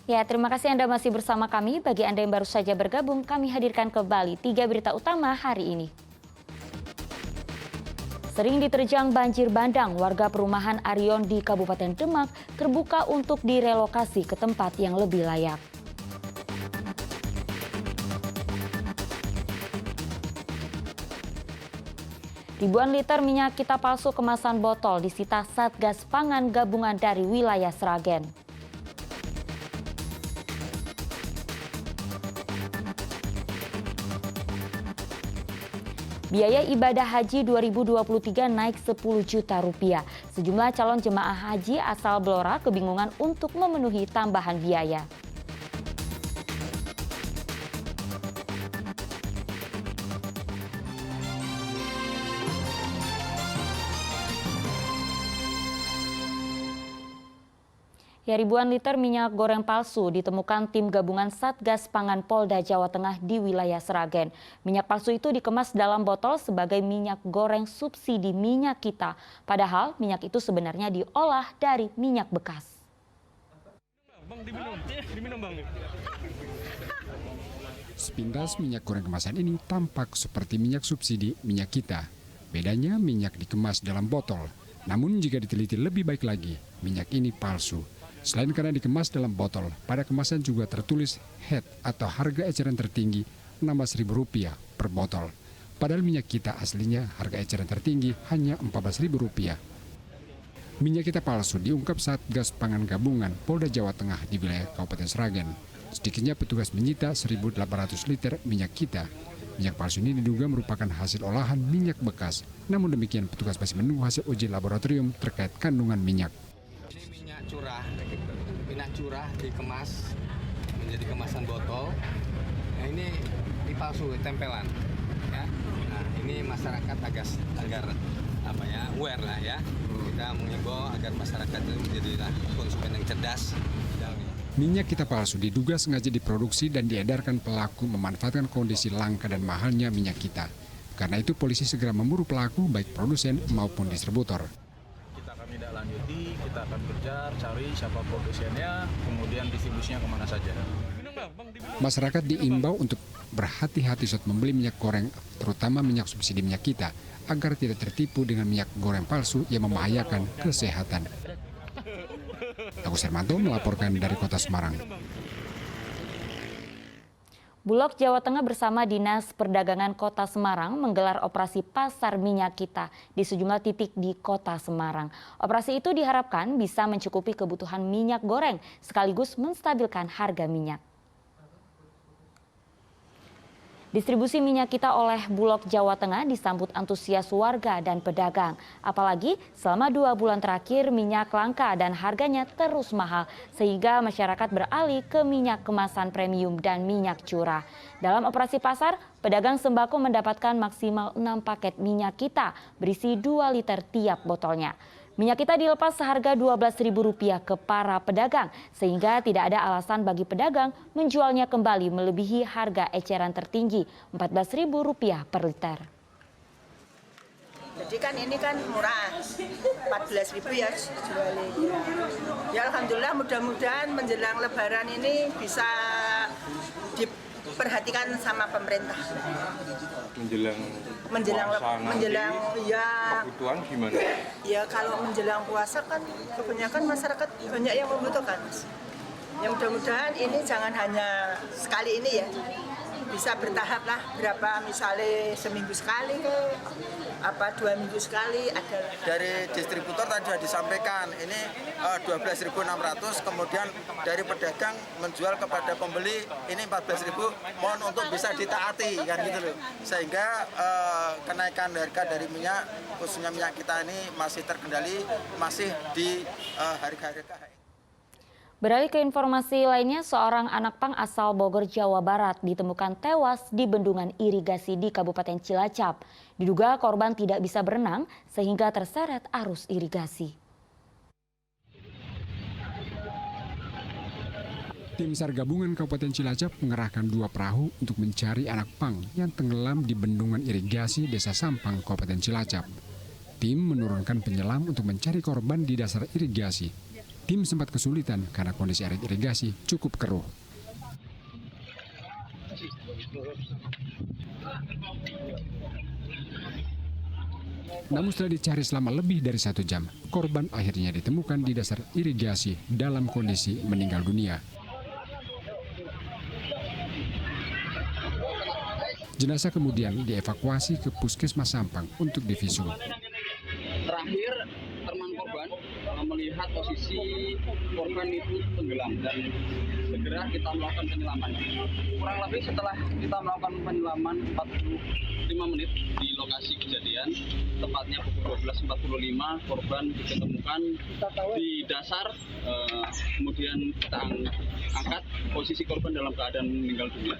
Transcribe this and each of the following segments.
Ya, terima kasih Anda masih bersama kami. Bagi Anda yang baru saja bergabung, kami hadirkan kembali 3 berita utama hari ini. Sering diterjang banjir bandang, warga perumahan Arion di Kabupaten Demak terbuka untuk direlokasi ke tempat yang lebih layak. Ribuan liter minyak kita palsu kemasan botol disita Satgas Pangan Gabungan dari wilayah Sragen. Biaya ibadah haji 2023 naik 10 juta rupiah. Sejumlah calon jemaah haji asal Blora kebingungan untuk memenuhi tambahan biaya. Ya, ribuan liter minyak goreng palsu ditemukan tim gabungan Satgas Pangan Polda Jawa Tengah di wilayah Sragen. Minyak palsu itu dikemas dalam botol sebagai minyak goreng subsidi minyak kita. Padahal minyak itu sebenarnya diolah dari minyak bekas. Bang, diminum bang. Sepintas minyak goreng kemasan ini tampak seperti minyak subsidi minyak kita. Bedanya minyak dikemas dalam botol. Namun jika diteliti lebih baik lagi, minyak ini palsu. Selain karena dikemas dalam botol, pada kemasan juga tertulis head atau harga eceran tertinggi Rp16.000 per botol. Padahal minyak kita aslinya harga eceran tertinggi hanya Rp14.000. Minyak kita palsu diungkap Satgas Pangan Gabungan Polda Jawa Tengah di wilayah Kabupaten Sragen. Sedikitnya petugas menyita 1.800 liter minyak kita. Minyak palsu ini diduga merupakan hasil olahan minyak bekas. Namun demikian petugas masih menunggu hasil uji laboratorium terkait kandungan minyak. Minyak curah dikemas menjadi kemasan botol. Nah, ini palsu, tempelan. Ya. Nah, ini masyarakat agar aware lah ya. Kita mengimbau agar masyarakat itu menjadi konsumen yang cerdas. Minyak kita palsu diduga sengaja diproduksi dan diedarkan pelaku memanfaatkan kondisi langka dan mahalnya minyak kita. Karena itu polisi segera memburu pelaku baik produsen maupun distributor. Tidak lanjuti, kita akan kejar, cari siapa produsennya, kemudian distribusinya kemana saja. Masyarakat diimbau untuk berhati-hati saat membeli minyak goreng, terutama minyak subsidi minyak kita, agar tidak tertipu dengan minyak goreng palsu yang membahayakan kesehatan. Agus Hermanto melaporkan dari Kota Semarang. Bulog Jawa Tengah bersama Dinas Perdagangan Kota Semarang menggelar operasi pasar minyak kita di sejumlah titik di Kota Semarang. Operasi itu diharapkan bisa mencukupi kebutuhan minyak goreng sekaligus menstabilkan harga minyak. Distribusi minyak kita oleh Bulog Jawa Tengah disambut antusias warga dan pedagang. Apalagi selama 2 bulan terakhir minyak langka dan harganya terus mahal sehingga masyarakat beralih ke minyak kemasan premium dan minyak curah. Dalam operasi pasar, pedagang sembako mendapatkan maksimal 6 paket minyak kita berisi 2 liter tiap botolnya. Minyak kita dilepas seharga Rp12.000 ke para pedagang, sehingga tidak ada alasan bagi pedagang menjualnya kembali melebihi harga eceran tertinggi Rp14.000 per liter. Jadi kan ini kan murah, 14.000 ya jualnya. Ya alhamdulillah mudah-mudahan menjelang lebaran ini bisa diperhatikan sama pemerintah. Menjelang ya Kebutuhan gimana? ya kalau menjelang puasa kan kebanyakan masyarakat banyak yang membutuhkan. Ya mudah-mudahan ini jangan hanya sekali ini ya, bisa bertahap lah, berapa misalnya seminggu sekali ke 2 minggu sekali ada. Dari distributor tadi sudah disampaikan ini 12.600, kemudian dari pedagang menjual kepada pembeli ini 14.000, mohon untuk bisa ditaati kan gitu loh, sehingga kenaikan harga dari minyak khususnya minyak kita ini masih terkendali, masih di harga-harga. Beralih ke informasi lainnya, seorang anak pang asal Bogor, Jawa Barat ditemukan tewas di bendungan irigasi di Kabupaten Cilacap. Diduga korban tidak bisa berenang sehingga terseret arus irigasi. Tim SAR gabungan Kabupaten Cilacap mengerahkan 2 perahu untuk mencari anak pang yang tenggelam di bendungan irigasi Desa Sampang, Kabupaten Cilacap. Tim menurunkan penyelam untuk mencari korban di dasar irigasi. Tim sempat kesulitan karena kondisi air irigasi cukup keruh. Namun setelah dicari selama lebih dari 1 jam, korban akhirnya ditemukan di dasar irigasi dalam kondisi meninggal dunia. Jenazah kemudian dievakuasi ke Puskesmas Sampang untuk divisum. Terakhir, teman korban melihat posisi korban itu tenggelam dan segera kita melakukan penyelaman. Kurang lebih setelah kita melakukan penyelaman 45 menit di lokasi kejadian, tepatnya pukul 12.45, korban ditemukan di dasar, kemudian kita angkat posisi korban dalam keadaan meninggal dunia.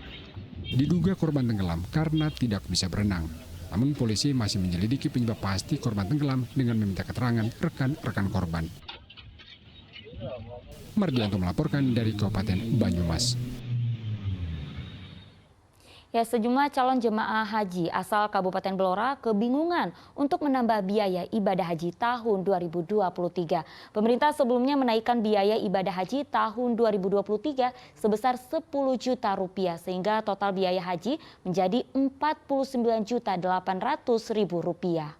Diduga korban tenggelam karena tidak bisa berenang. Namun polisi masih menyelidiki penyebab pasti korban tenggelam dengan meminta keterangan rekan-rekan korban. Mardianto melaporkan dari Kabupaten Banyumas. Ya, sejumlah calon jemaah haji asal Kabupaten Blora kebingungan untuk menambah biaya ibadah haji tahun 2023. Pemerintah sebelumnya menaikkan biaya ibadah haji tahun 2023 sebesar 10 juta rupiah sehingga total biaya haji menjadi 49.800.000 rupiah.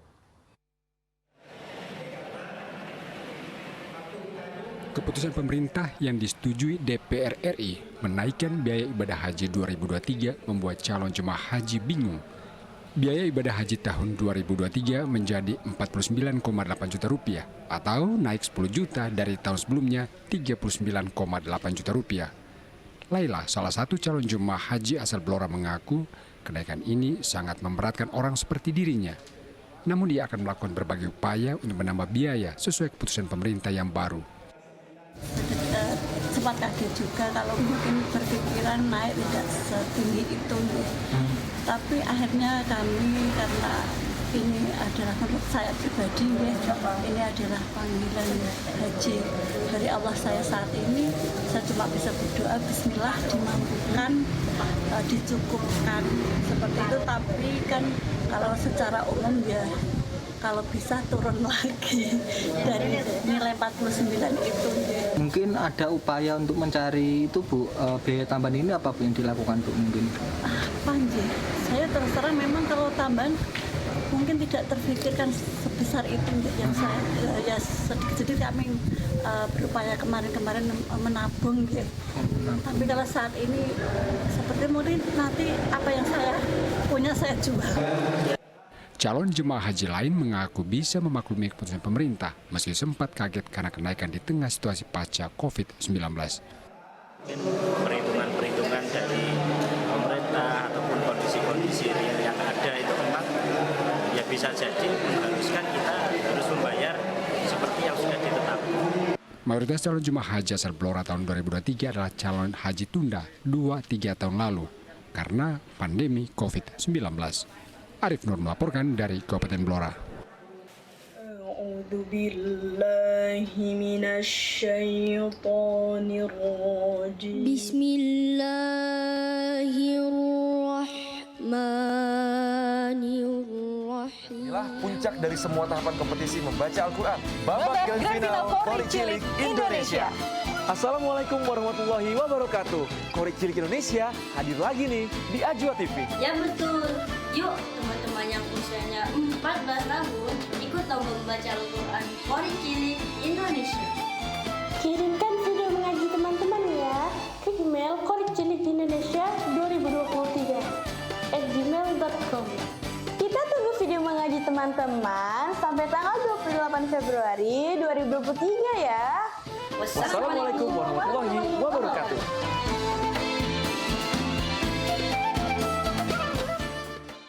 Keputusan pemerintah yang disetujui DPR RI menaikkan biaya ibadah haji 2023 membuat calon jemaah haji bingung. Biaya ibadah haji tahun 2023 menjadi 49,8 juta rupiah atau naik 10 juta dari tahun sebelumnya 39,8 juta rupiah. Laila, salah satu calon jemaah haji asal Blora mengaku kenaikan ini sangat memberatkan orang seperti dirinya. Namun dia akan melakukan berbagai upaya untuk menambah biaya sesuai keputusan pemerintah yang baru. Sempat kaget juga kalau mungkin berpikiran naik tidak setinggi itu. Tapi akhirnya kami, karena ini adalah menurut saya pribadi, ini adalah panggilan haji dari Allah saya saat ini. Saya cuma bisa berdoa bismillah dimampukan, dicukupkan seperti itu. Tapi kan kalau secara umum ya kalau bisa turun lagi dari nilai 49 itu. Mungkin ada upaya untuk mencari itu Bu, biaya tambahan ini apa Bu yang dilakukan Bu mungkin? Panji, saya terus terang memang kalau tambahan mungkin tidak terfikirkan sebesar itu yang saya ya sedikit-sedikit kami berupaya kemarin-kemarin menabung gitu. Tapi kalau saat ini seperti mungkin nanti apa yang saya punya saya jual. Calon jemaah haji lain mengaku bisa memaklumi keputusan pemerintah meski sempat kaget karena kenaikan di tengah situasi pasca COVID-19. Perhitungan-perhitungan dari pemerintah ataupun kondisi-kondisi real yang ada itu memang ya bisa jadi mengharuskan kita harus membayar seperti yang sudah ditetapkan. Mayoritas calon jemaah haji asal Blora tahun 2023 adalah calon haji tunda 2-3 tahun lalu karena pandemi COVID-19. Arif Nur melaporkan dari Kabupaten Blora. Bismillahirrahmanirrahim. Inilah puncak dari semua tahapan kompetisi membaca Al-Quran. Babak Grand Final Qorik Cilik Indonesia. Assalamualaikum warahmatullahi wabarakatuh. Qorik Cilik Indonesia hadir lagi nih di Ajwa TV. Ya betul. Yuk teman-teman yang usianya 14 tahun ikut lomba membaca Al-Quran Qorik Cilik Indonesia. Kirimkan video mengaji teman-teman ya ke email qorikcilik-indonesia2023@gmail.com. Kita tunggu video mengaji teman-teman sampai tanggal 28 Februari 2023 ya. Wassalamualaikum warahmatullahi wabarakatuh.